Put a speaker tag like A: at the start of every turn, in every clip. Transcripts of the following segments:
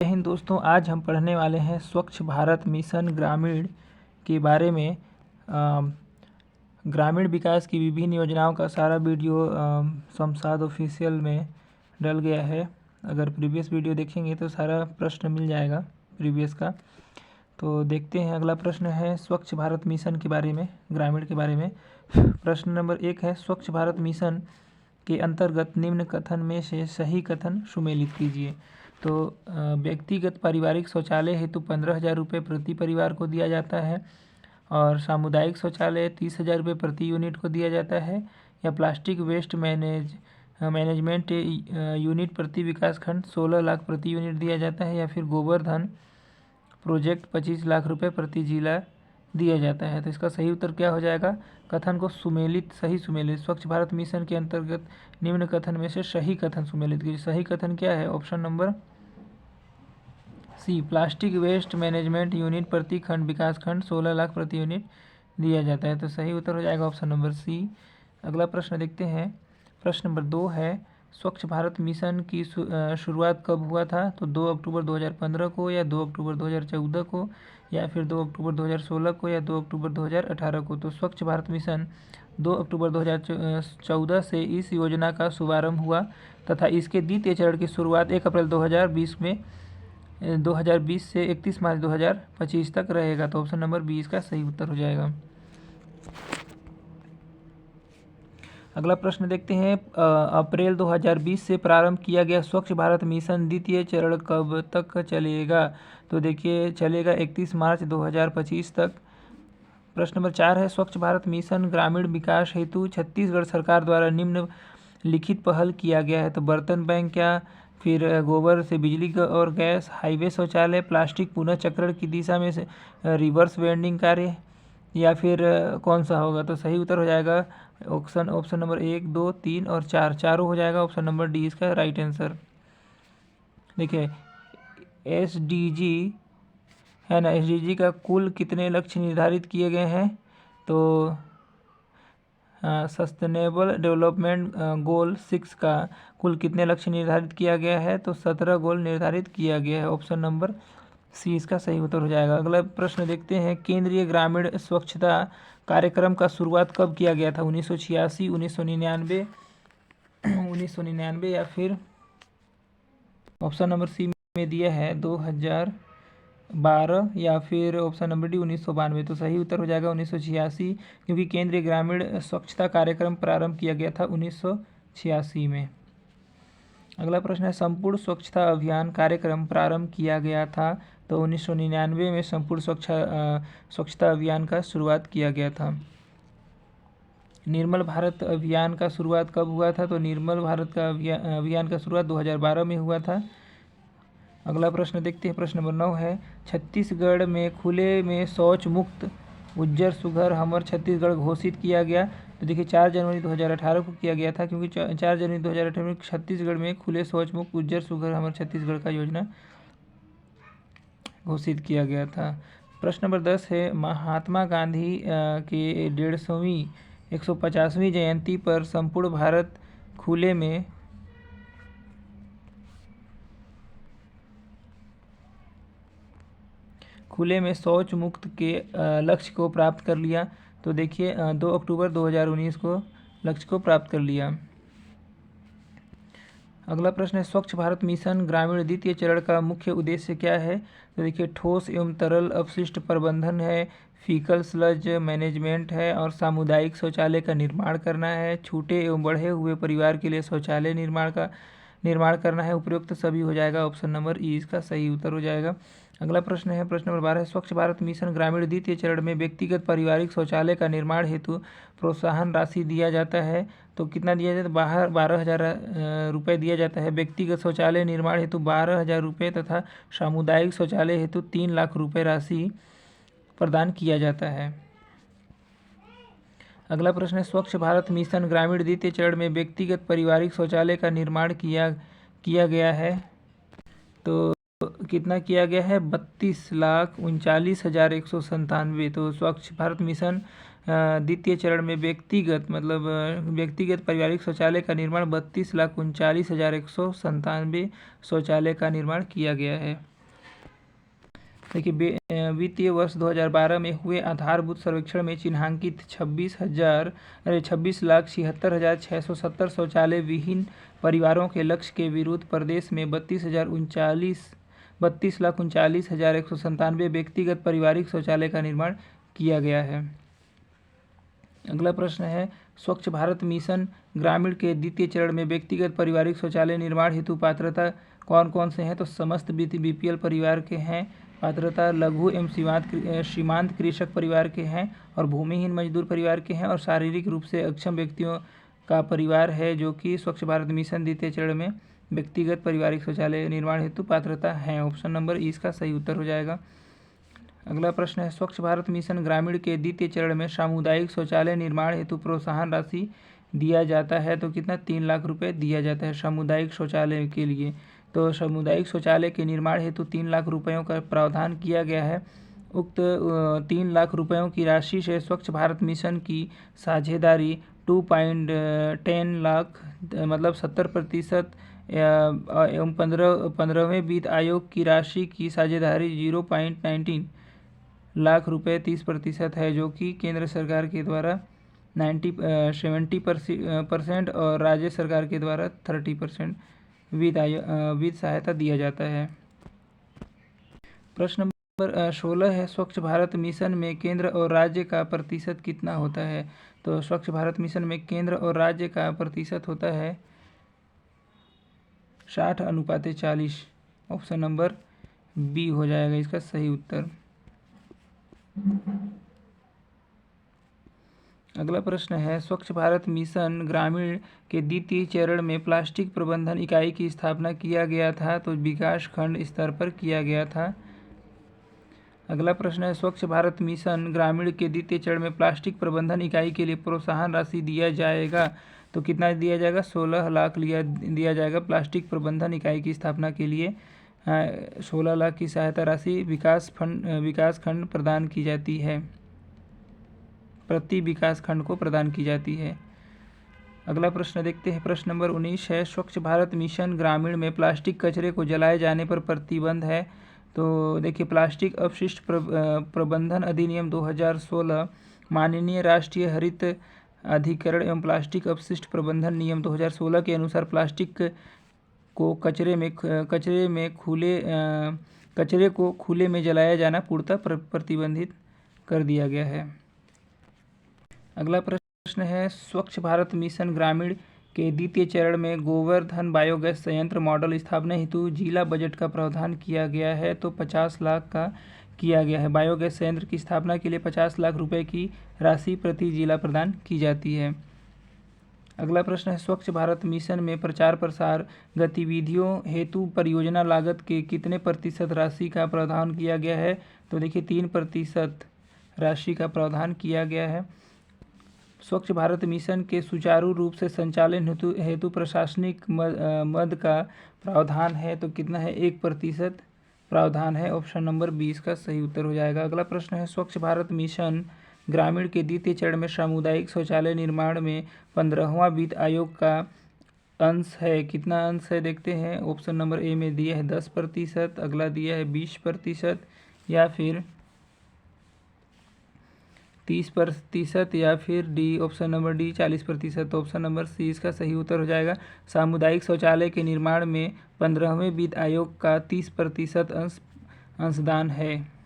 A: जय हिंद दोस्तों, आज हम पढ़ने वाले हैं स्वच्छ भारत मिशन ग्रामीण के बारे में। ग्रामीण विकास की विभिन्न योजनाओं का सारा वीडियो संसद ऑफिशियल में डल गया है। अगर प्रीवियस वीडियो देखेंगे तो सारा प्रश्न मिल जाएगा प्रीवियस का। तो देखते हैं, अगला प्रश्न है स्वच्छ भारत मिशन के बारे में, ग्रामीण के बारे में। प्रश्न नंबर 1 है, स्वच्छ भारत मिशन के अंतर्गत निम्न कथन में से सही कथन सुमेलित कीजिए। तो व्यक्तिगत पारिवारिक शौचालय हेतु 15,000 रुपये प्रति परिवार को दिया जाता है, और सामुदायिक शौचालय 30,000 रुपये प्रति यूनिट को दिया जाता है, या प्लास्टिक वेस्ट मैनेजमेंट यूनिट प्रति विकास खंड 16 लाख प्रति यूनिट दिया जाता है, या फिर गोवर्धन प्रोजेक्ट 25 लाख रुपये प्रति जिला दिया जाता है। तो इसका सही उत्तर क्या हो जाएगा? कथन को सुमेलित, सही सुमेलित, स्वच्छ भारत मिशन के अंतर्गत निम्न कथन में से सही कथन सुमेलित कीजिए। सही कथन क्या है? Option number C, plastic waste management unit प्रति खंड विकास खंड 16 लाख प्रति यूनिट दिया जाता है। तो सही उत्तर हो जाएगा ऑप्शन नंबर सी। अगला प्रश्न देखते हैं। प्रश्न नंबर 2 है, स्वच्छ भारत मिशन की शुरुआत कब हुआ था? तो 2 अक्टूबर 2015 को, या 2 अक्टूबर 2014 को, या फिर 2 अक्टूबर 2016 को, या 2 अक्टूबर 2018 को। तो स्वच्छ भारत मिशन 2 अक्टूबर 2014 से इस योजना का शुभारंभ हुआ तथा इसके द्वितीय चरण की शुरुआत 1 अप्रैल 2020 से 31 मार्च 2025 तक रहेगा। तो ऑप्शन नंबर 20 का सही उत्तर हो जाएगा। अगला प्रश्न देखते हैं। अप्रैल 2020 से प्रारंभ किया गया स्वच्छ भारत मिशन द्वितीय चरण कब तक चलेगा? तो देखिए, चलेगा 31 मार्च 2025 तक। प्रश्न नंबर 4 है, स्वच्छ भारत मिशन ग्रामीण विकास हेतु छत्तीसगढ़ सरकार द्वारा निम्न लिखित पहल किया गया है। तो बर्तन बैंक, या फिर गोबर से बिजली और गैस, हाईवे शौचालय, प्लास्टिक पुनः चक्रण की दिशा में से रिवर्स वेंडिंग कार्य, या फिर कौन सा होगा? तो सही उत्तर हो जाएगा ऑप्शन नंबर 1, 2, 3 और 4, चारों हो जाएगा। ऑप्शन नंबर डी इसका राइट आंसर। देखिए, SDG है ना, SDG का कुल कितने लक्ष्य निर्धारित किए गए हैं? तो सस्टेनेबल डेवलपमेंट गोल 6 का कुल कितने लक्ष्य निर्धारित किया गया है? तो 17 गोल निर्धारित किया गया है। ऑप्शन नंबर सी इसका सही उत्तर हो जाएगा। अगला प्रश्न देखते हैं। केंद्रीय ग्रामीण स्वच्छता कार्यक्रम का शुरुआत कब किया गया था? 1986, 1999, 1999, या फिर ऑप्शन नंबर सी में दिया है 2012, या फिर ऑप्शन नंबर डी 1992। तो सही उत्तर हो जाएगा 1986, क्योंकि केंद्रीय ग्रामीण स्वच्छता कार्यक्रम प्रारंभ किया गया था 1986 में। अगला प्रश्न है, संपूर्ण स्वच्छता अभियान कार्यक्रम प्रारंभ किया गया था? तो 1999 में संपूर्ण स्वच्छता अभियान का शुरुआत किया गया था। निर्मल भारत अभियान का शुरुआत कब हुआ था? तो निर्मल भारत का अभियान का शुरुआत 2012 में हुआ था। अगला प्रश्न देखते हैं। प्रश्न नंबर 9 है, छत्तीसगढ़ में खुले में शौच मुक्त उज्जर सुघर हमर छत्तीसगढ़ घोषित किया गया। तो देखिए, 4 जनवरी 2018 को किया गया था, क्योंकि 4 जनवरी 2018 में छत्तीसगढ़ में खुले शौच मुक्त उज्जर सुघर हमर छत्तीसगढ़ का योजना घोषित किया गया था। प्रश्न नंबर 10 है, महात्मा गांधी के 150वीं 150वीं जयंती पर संपूर्ण भारत खुले में शौच मुक्त के लक्ष्य को प्राप्त कर लिया। तो देखिए, 2 अक्टूबर 2019 को लक्ष्य को प्राप्त कर लिया। अगला प्रश्न है, स्वच्छ भारत मिशन ग्रामीण द्वितीय चरण का मुख्य उद्देश्य क्या है? तो देखिए, ठोस एवं तरल अपशिष्ट प्रबंधन है, फीकल स्लज मैनेजमेंट है, और सामुदायिक शौचालय का निर्माण करना है, छोटे एवं बढ़े हुए परिवार के लिए शौचालय निर्माण करना है। उपयुक्त सभी हो जाएगा। ऑप्शन नंबर ई इसका सही उत्तर हो जाएगा। अगला प्रश्न है, प्रश्न नंबर 12 है, स्वच्छ भारत मिशन ग्रामीण द्वितीय चरण में व्यक्तिगत पारिवारिक शौचालय का निर्माण हेतु प्रोत्साहन राशि दिया जाता है। तो कितना दिया जाता है? 12,000 रुपये दिया जाता है। व्यक्तिगत शौचालय निर्माण हेतु 12,000 रुपये तथा सामुदायिक शौचालय हेतु 3 लाख रुपये राशि प्रदान किया जाता है। अगला प्रश्न है, स्वच्छ भारत मिशन ग्रामीण द्वितीय चरण में व्यक्तिगत पारिवारिक शौचालय का निर्माण किया गया है। तो कितना किया गया है? 32,39,197। तो स्वच्छ भारत मिशन द्वितीय चरण में व्यक्तिगत पारिवारिक शौचालय का निर्माण 32,39,197 शौचालय का निर्माण किया गया है। देखिए वित्तीय वर्ष 2012 में हुए आधारभूत सर्वेक्षण में चिन्हांकित 26,76,670 शौचालय विहीन परिवारों के लक्ष्य के विरुद्ध प्रदेश में 32,39,197 व्यक्तिगत पारिवारिक शौचालय का निर्माण किया गया है। अगला प्रश्न है, स्वच्छ भारत मिशन ग्रामीण के द्वितीय चरण में व्यक्तिगत पारिवारिक शौचालय निर्माण हेतु पात्रता कौन कौन से हैं? तो समस्त बीपीएल परिवार के हैं पात्रता, लघु एवं सीमांत कृषक परिवार के हैं और भूमिहीन मजदूर परिवार के हैं और शारीरिक रूप से अक्षम व्यक्तियों का परिवार है जो कि स्वच्छ भारत मिशन द्वितीय चरण में व्यक्तिगत पारिवारिक शौचालय निर्माण हेतु पात्रता हैं। ऑप्शन नंबर ई इसका सही उत्तर हो जाएगा। अगला प्रश्न है, स्वच्छ भारत मिशन ग्रामीण के द्वितीय चरण में सामुदायिक शौचालय निर्माण हेतु प्रोत्साहन राशि दिया जाता है तो कितना? 3 लाख रुपए दिया जाता है सामुदायिक शौचालय के लिए। तो सामुदायिक शौचालय के निर्माण हेतु 3 लाख रुपयों का प्रावधान किया गया है। उक्त 3 लाख रुपयों की राशि से स्वच्छ भारत मिशन की साझेदारी 2.10 लाख मतलब 70% एवं 15वें वित्त आयोग की राशि की साझेदारी 0.19 लाख रुपए 30% है जो कि केंद्र सरकार के द्वारा 70% और राज्य सरकार के द्वारा 30% वित्त सहायता दिया जाता है। प्रश्न नंबर 16 है, स्वच्छ भारत मिशन में केंद्र और राज्य का प्रतिशत कितना होता है? तो स्वच्छ भारत मिशन में केंद्र और राज्य का प्रतिशत होता है 60:40। ऑप्शन नंबर बी हो जाएगा इसका सही उत्तर। अगला प्रश्न है, स्वच्छ भारत मिशन ग्रामीण के द्वितीय चरण में प्लास्टिक प्रबंधन इकाई की स्थापना किया गया था तो विकास खंड स्तर पर किया गया था। अगला प्रश्न है, स्वच्छ भारत मिशन ग्रामीण के द्वितीय चरण में प्लास्टिक प्रबंधन इकाई के लिए प्रोत्साहन राशि दिया जाएगा तो कितना दिया जाएगा? 16 लाख दिया जाएगा प्लास्टिक प्रबंधन इकाई की स्थापना के लिए। 16 लाख की सहायता राशि विकास खंड प्रदान की जाती है, प्रति विकास खंड को प्रदान की जाती है। अगला प्रश्न देखते हैं, प्रश्न नंबर 19 है, स्वच्छ भारत मिशन ग्रामीण में प्लास्टिक कचरे को जलाए जाने पर प्रतिबंध है। तो देखिए प्लास्टिक अपशिष्ट प्रबंधन अधिनियम 2016, माननीय राष्ट्रीय हरित अधिकरण एवं प्लास्टिक अपशिष्ट प्रबंधन नियम 2016 के अनुसार प्लास्टिक को कचरे को खुले में जलाया जाना पूर्णतः प्रतिबंधित कर दिया गया है। अगला प्रश्न है, स्वच्छ भारत मिशन ग्रामीण के द्वितीय चरण में गोवर्धन बायोगैस संयंत्र मॉडल स्थापना हेतु जिला बजट का प्रावधान किया गया है तो 50 लाख का किया गया है। बायोगैस संयंत्र की स्थापना के लिए 50 लाख रुपए की राशि प्रति जिला प्रदान की जाती है। अगला प्रश्न है, स्वच्छ भारत मिशन में प्रचार प्रसार गतिविधियों हेतु परियोजना लागत के कितने प्रतिशत राशि का प्रावधान किया गया है? तो देखिए 3% राशि का प्रावधान किया गया है। स्वच्छ भारत मिशन के सुचारू रूप से संचालन हेतु प्रशासनिक मद का प्रावधान है तो कितना है? 1% प्रावधान है। ऑप्शन नंबर 20 का सही उत्तर हो जाएगा। अगला प्रश्न है, स्वच्छ भारत मिशन ग्रामीण के द्वितीय चरण में सामुदायिक शौचालय निर्माण में 15वां वित्त आयोग का अंश है, कितना अंश है देखते हैं। ऑप्शन नंबर ए में दिया है 10%, अगला दिया है 20% या फिर 30% या फिर डी ऑप्शन नंबर डी 40%। तो ऑप्शन नंबर सी इसका सही उत्तर हो जाएगा। सामुदायिक शौचालय के निर्माण में 15वें वित्त आयोग का 30% अंशदान है।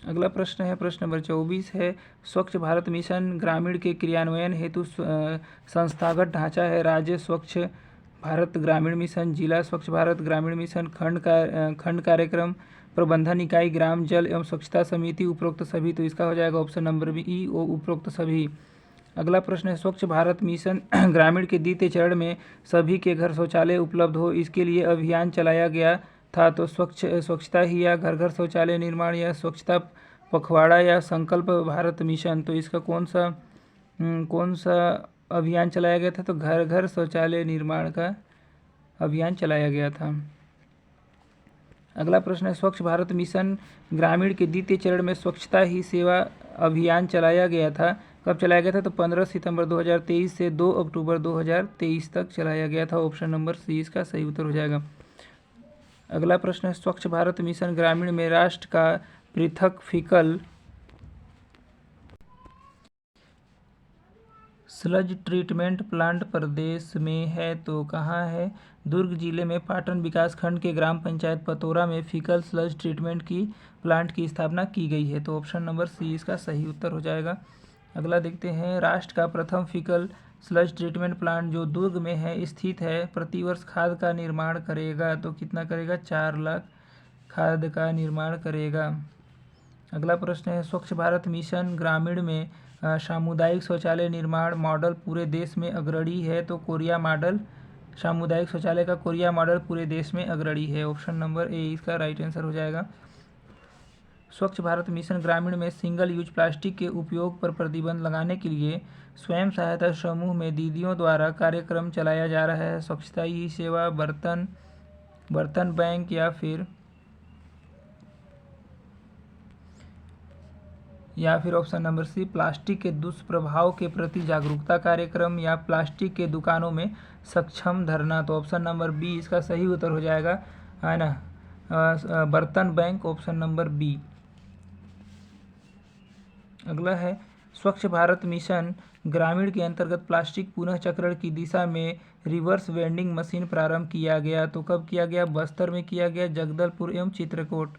A: अगला प्रश्न है, प्रश्न नंबर 24 है, स्वच्छ भारत मिशन ग्रामीण के क्रियान्वयन हेतु संस्थागत ढांचा है राज्य स्वच्छ भारत ग्रामीण मिशन, जिला स्वच्छ भारत ग्रामीण मिशन, खंड कार्यक्रम प्रबंधन इकाई, ग्राम जल एवं स्वच्छता समिति, उपरोक्त सभी। तो इसका हो जाएगा ऑप्शन नंबर बी ई उपरोक्त सभी। अगला प्रश्न है, स्वच्छ भारत मिशन ग्रामीण के द्वितीय चरण में सभी के घर शौचालय उपलब्ध हो इसके लिए अभियान चलाया गया था तो स्वच्छता ही या घर घर शौचालय निर्माण या स्वच्छता पखवाड़ा या संकल्प भारत मिशन। तो इसका कौन सा अभियान चलाया गया था? तो घर घर शौचालय निर्माण का अभियान चलाया गया था। अगला प्रश्न है, स्वच्छ भारत मिशन ग्रामीण के द्वितीय चरण में स्वच्छता ही सेवा अभियान चलाया गया था, कब चलाया गया था? तो 15 सितंबर 2023 से 2 अक्टूबर 2023 तक चलाया गया था। ऑप्शन नंबर सी इसका सही उत्तर हो जाएगा। अगला प्रश्न है, स्वच्छ भारत मिशन ग्रामीण में राष्ट्र का पृथक फीकल स्लज ट्रीटमेंट प्लांट प्रदेश में है तो कहाँ है? दुर्ग जिले में पाटन विकास खंड के ग्राम पंचायत पतोरा में फीकल स्लज ट्रीटमेंट की प्लांट की स्थापना की गई है। तो ऑप्शन नंबर सी इसका सही उत्तर हो जाएगा। अगला देखते हैं, राष्ट्र का प्रथम फीकल स्लज ट्रीटमेंट प्लांट जो दुर्ग में है स्थित है, प्रतिवर्ष खाद का निर्माण करेगा। तो कितना करेगा? 4 लाख खाद का निर्माण करेगा। अगला प्रश्न है, स्वच्छ भारत मिशन ग्रामीण में सामुदायिक शौचालय निर्माण मॉडल पूरे देश में अग्रणी है। तो कोरिया मॉडल, सामुदायिक शौचालय का कोरिया मॉडल पूरे देश में अग्रणी है। ऑप्शन नंबर ए इसका राइट आंसर हो जाएगा। स्वच्छ भारत मिशन ग्रामीण में सिंगल यूज प्लास्टिक के उपयोग पर प्रतिबंध लगाने के लिए स्वयं सहायता समूह में दीदियों द्वारा कार्यक्रम चलाया जा रहा है। स्वच्छता ही सेवा, बर्तन बैंक या फिर ऑप्शन नंबर सी प्लास्टिक के दुष्प्रभाव के प्रति जागरूकता कार्यक्रम या प्लास्टिक के दुकानों में सक्षम धरना। तो ऑप्शन नंबर बी इसका सही उत्तर हो जाएगा, है ना, बर्तन बैंक, ऑप्शन नंबर बी। अगला है, स्वच्छ भारत मिशन ग्रामीण के अंतर्गत प्लास्टिक पुनः चक्रण की दिशा में रिवर्स वेंडिंग मशीन प्रारंभ किया गया। तो कब किया गया? बस्तर में किया गया, जगदलपुर एवं चित्रकूट।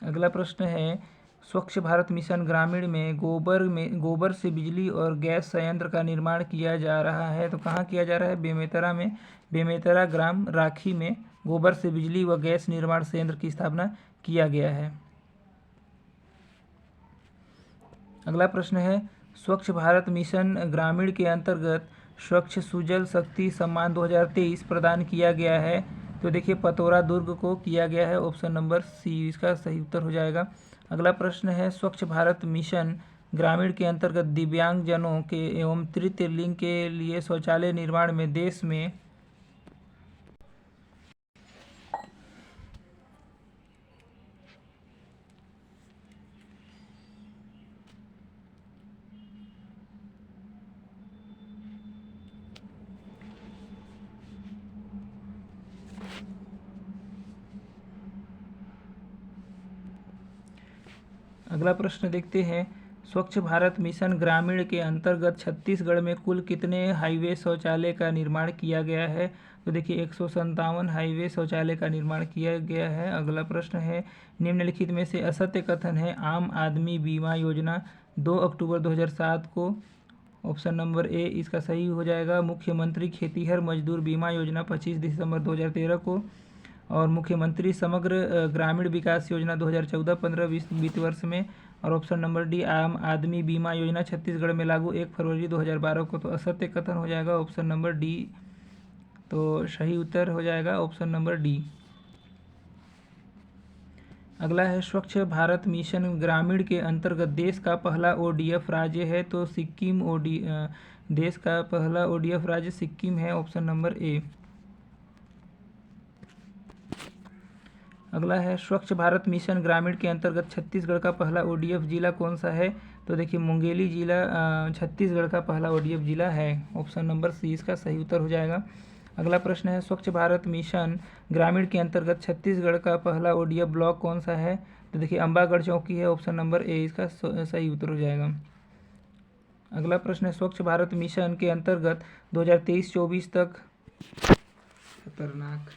A: अगला प्रश्न है, स्वच्छ भारत मिशन ग्रामीण में गोबर से बिजली और गैस संयंत्र का निर्माण किया जा रहा है। तो कहाँ किया जा रहा है? बेमेतरा में, बेमेतरा ग्राम राखी में गोबर से बिजली व गैस निर्माण संयंत्र की स्थापना किया गया है। अगला प्रश्न है, स्वच्छ भारत मिशन ग्रामीण के अंतर्गत स्वच्छ सुजल शक्ति सम्मान 2023 प्रदान किया गया है। तो देखिए पतोरा दुर्ग को किया गया है, ऑप्शन नंबर सी इसका सही उत्तर हो जाएगा। अगला प्रश्न है, स्वच्छ भारत मिशन ग्रामीण के अंतर्गत दिव्यांगजनों के एवं तृतीय लिंग के लिए शौचालय निर्माण में देश में अगला प्रश्न देखते हैं, स्वच्छ भारत मिशन ग्रामीण के अंतर्गत छत्तीसगढ़ में कुल कितने हाईवे शौचालय का निर्माण किया गया है? तो देखिए 157 हाईवे शौचालय का निर्माण किया गया है। अगला प्रश्न है, निम्नलिखित में से असत्य कथन है। आम आदमी बीमा योजना 2 अक्टूबर 2007 को, ऑप्शन नंबर ए इसका सही हो जाएगा। मुख्यमंत्री खेतीहर मजदूर बीमा योजना 25 दिसंबर 2013 को, और मुख्यमंत्री समग्र ग्रामीण विकास योजना 2014-15 वित्त वर्ष में, और ऑप्शन नंबर डी आम आदमी बीमा योजना छत्तीसगढ़ में लागू 1 फरवरी 2012 को। तो असत्य कथन हो जाएगा ऑप्शन नंबर डी। तो सही उत्तर हो जाएगा ऑप्शन नंबर डी। अगला है, स्वच्छ भारत मिशन ग्रामीण के अंतर्गत देश का पहला ODF राज्य है। तो सिक्किम देश का पहला ODF राज्य सिक्किम है, ऑप्शन नंबर ए। अगला है, स्वच्छ भारत मिशन ग्रामीण के अंतर्गत छत्तीसगढ़ का पहला ODF जिला कौन सा है? तो देखिए मुंगेली जिला छत्तीसगढ़ का पहला ODF जिला है, ऑप्शन नंबर सी इसका सही उत्तर हो जाएगा। अगला प्रश्न है, स्वच्छ भारत मिशन ग्रामीण के अंतर्गत छत्तीसगढ़ का पहला ODF ब्लॉक कौन सा है? तो देखिए अम्बागढ़ चौकी है, ऑप्शन नंबर ए इसका सही उत्तर हो जाएगा। अगला प्रश्न है, स्वच्छ भारत मिशन के अंतर्गत 2023-24 तक खतरनाक